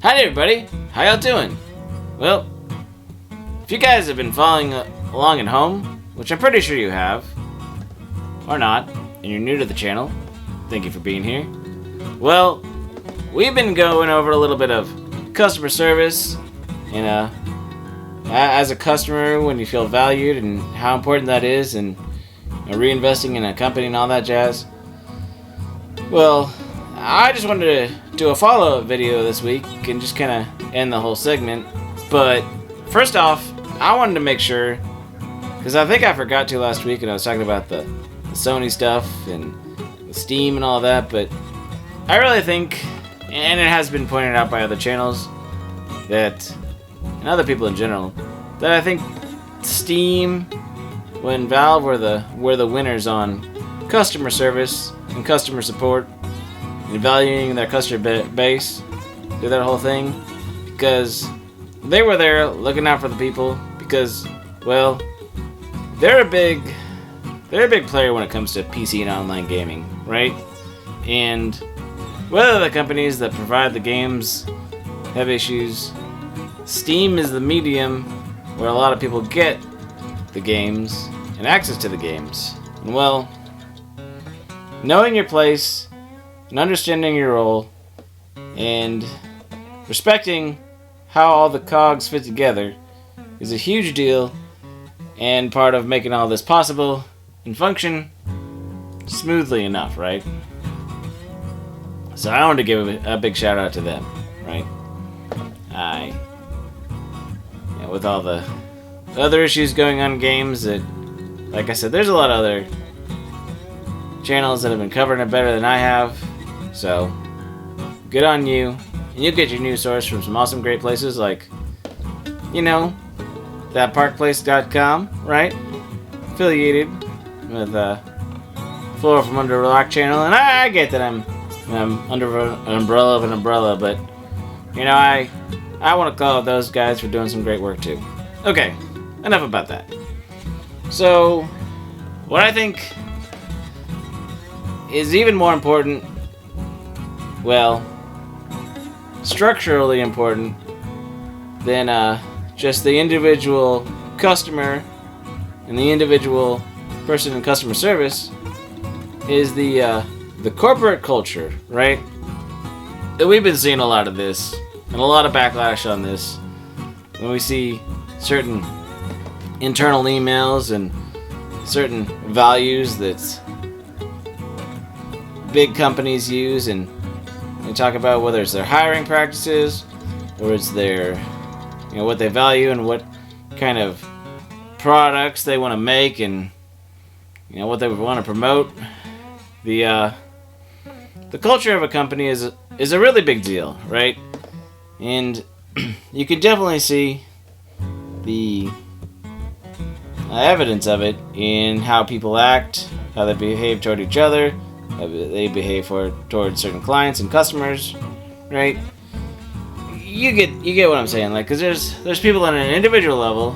Howdy everybody, how y'all doing? Well, if you guys have been following along at home, which I'm pretty sure you have, or not, and you're new to the channel, thank you for being here. Well, we've been going over a little bit of customer service, and as a customer, when you feel valued and how important that is, and reinvesting in a company and all that jazz. Well, I just wanted to do a follow-up video this week and just kind of end the whole segment. But first off, I wanted to make sure, because I think I forgot to last week and I was talking about the Sony stuff and the Steam and all that, but I really think, and it has been pointed out by other channels, that, and other people in general, that I think Steam, when Valve were the winners on customer service and customer support, and valuing their customer base through that whole thing, because they were there looking out for the people, because, well, they're a big player when it comes to PC and online gaming, right? And whether the companies that provide the games have issues, Steam is the medium where a lot of people get the games and access to the games. And well, knowing your place and understanding your role and respecting how all the cogs fit together is a huge deal and part of making all this possible and function smoothly enough, right? So I wanted to give a big shout out to them, right? With all the other issues going on in games, that, like I said, there's a lot of other channels that have been covering it better than I have. So, good on you. And you'll get your news source from some awesome, great places like, that parkplace.com, right? Affiliated with Floor from Under a Rock channel. And I get that I'm under an umbrella of an umbrella, but, I want to call out those guys for doing some great work too. Okay, enough about that. So, what I think is even more important, well, structurally important than just the individual customer and the individual person in customer service, is the corporate culture, right? And we've been seeing a lot of this, and a lot of backlash on this, when we see certain internal emails and certain values that big companies use, and they talk about whether it's their hiring practices or it's their, what they value and what kind of products they want to make, and what they want to promote. The culture of a company is a really big deal, right? And you can definitely see the evidence of it in how people act, how they behave toward each other, how they behave toward certain clients and customers, right? You get what I'm saying, like, because there's people on an individual level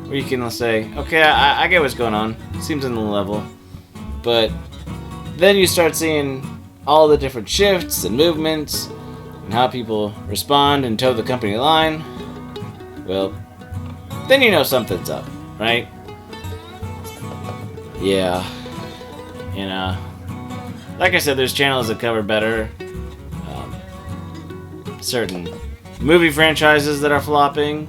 where you can say, okay, I get what's going on, seems in the level, but then you start seeing all the different shifts and movements and how people respond and toe the company line. Well, then you know something's up, right? Yeah. Like I said, there's channels that cover better. Certain movie franchises that are flopping.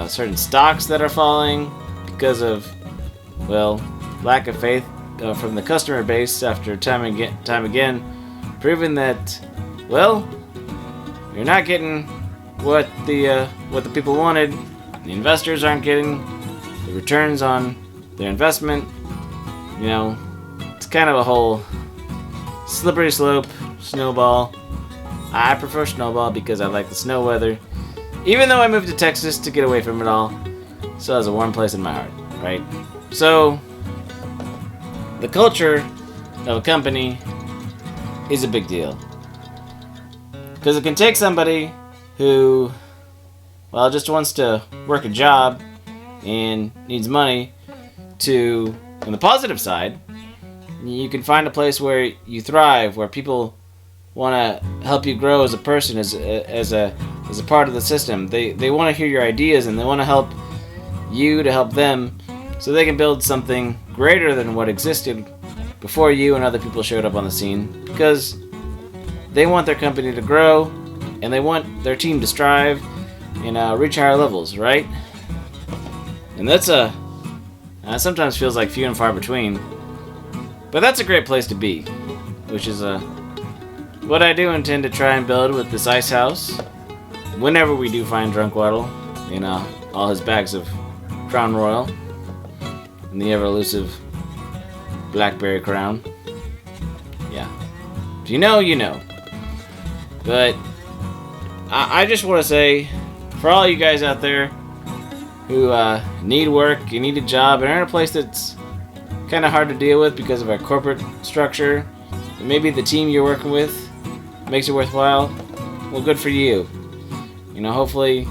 Certain stocks that are falling because of, well, lack of faith from the customer base after time again, proving that, well, you're not getting what the people wanted. The investors aren't getting the returns on their investment. It's kind of a whole slippery slope, snowball. I prefer snowball because I like the snow weather. Even though I moved to Texas to get away from it all, still has a warm place in my heart, right? So, the culture of a company is a big deal. Because it can take somebody who, well, just wants to work a job and needs money to, on the positive side, you can find a place where you thrive, where people want to help you grow as a person, as a as a part of the system. They want to hear your ideas, and they want to help you to help them, so they can build something greater than what existed before you and other people showed up on the scene, because they want their company to grow, and they want their team to strive and reach higher levels, right? And that's sometimes feels like few and far between, but that's a great place to be, which is what I do intend to try and build with this ice house. Whenever we do find Punkwaddle in all his bags of Crown Royal and the ever elusive Blackberry Crown. Yeah. If you know, you know. But I just want to say, for all you guys out there who need work, you need a job, and are in a place that's kind of hard to deal with because of our corporate structure, and maybe the team you're working with makes it worthwhile, well, good for you. Hopefully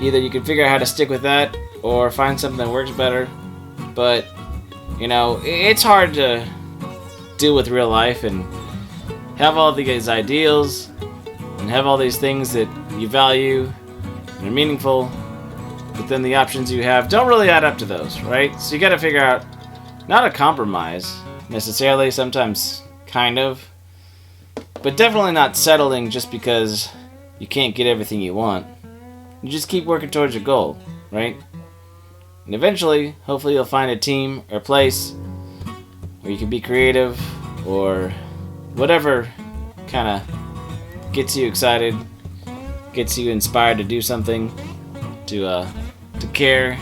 either you can figure out how to stick with that or find something that works better. But it's hard to deal with real life and have all these ideals and have all these things that you value and are meaningful, but then the options you have don't really add up to those, right? So you got to figure out, not a compromise necessarily, sometimes kind of, but definitely not settling just because you can't get everything you want. You just keep working towards your goal, right? And eventually, hopefully you'll find a team or place where you can be creative, or whatever kind of gets you excited, gets you inspired to do something, to care,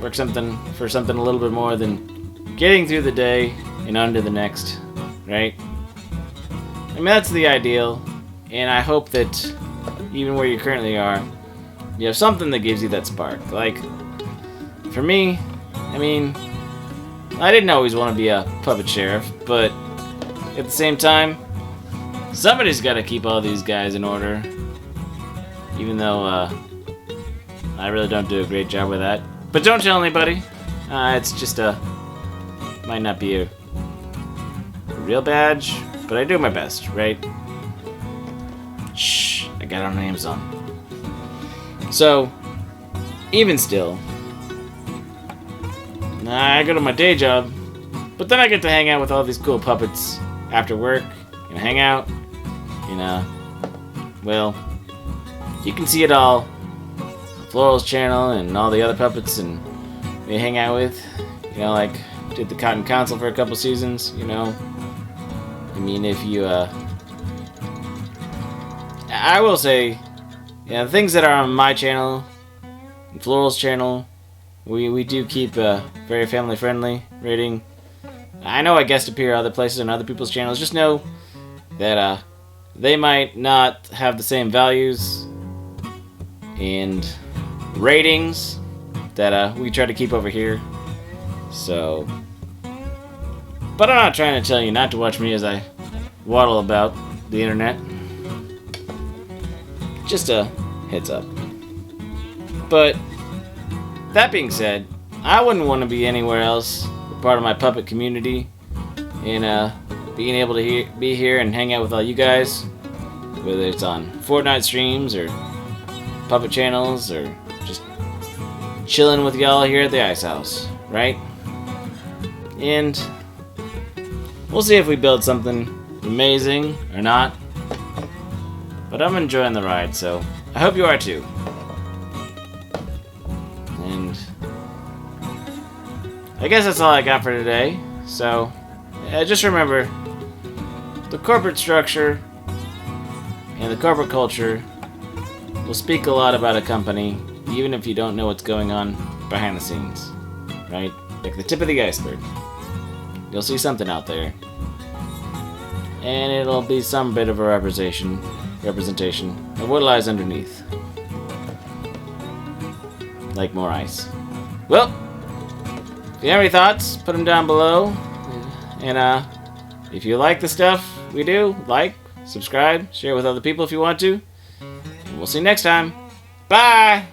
work for something a little bit more than getting through the day and on to the next, right? I mean, that's the ideal, and I hope that even where you currently are, you have something that gives you that spark. Like, for me, I mean, I didn't always want to be a puppet sheriff, but at the same time, somebody's got to keep all these guys in order, even though I really don't do a great job with that. But don't tell anybody. It's just might not be a real badge, but I do my best, right? Shh, I got our names on. So, even still, I go to my day job, but then I get to hang out with all these cool puppets after work, and hang out, well, you can see it all on Floral's channel and all the other puppets and we hang out with, like did the Cotton Council for a couple seasons, I mean, if you, I will say, the things that are on my channel and Floral's channel, we do keep very family friendly rating. I know I guest appear other places on other people's channels. Just know that they might not have the same values and ratings that we try to keep over here. So, but I'm not trying to tell you not to watch me as I waddle about the internet. Just a heads up. But that being said, I wouldn't want to be anywhere else but part of my puppet community, and being able to be here and hang out with all you guys, whether it's on Fortnite streams or puppet channels or just chilling with y'all here at the Ice House, right? And we'll see if we build something amazing or not, but I'm enjoying the ride, so I hope you are too. And I guess that's all I got for today. So just remember, the corporate structure and the corporate culture will speak a lot about a company, even if you don't know what's going on behind the scenes, right? Like the tip of the iceberg. You'll see something out there, and it'll be some bit of a representation of what lies underneath. Like more ice. Well, if you have any thoughts, put them down below. And if you like the stuff we do, like, subscribe, share with other people if you want to. And we'll see you next time. Bye!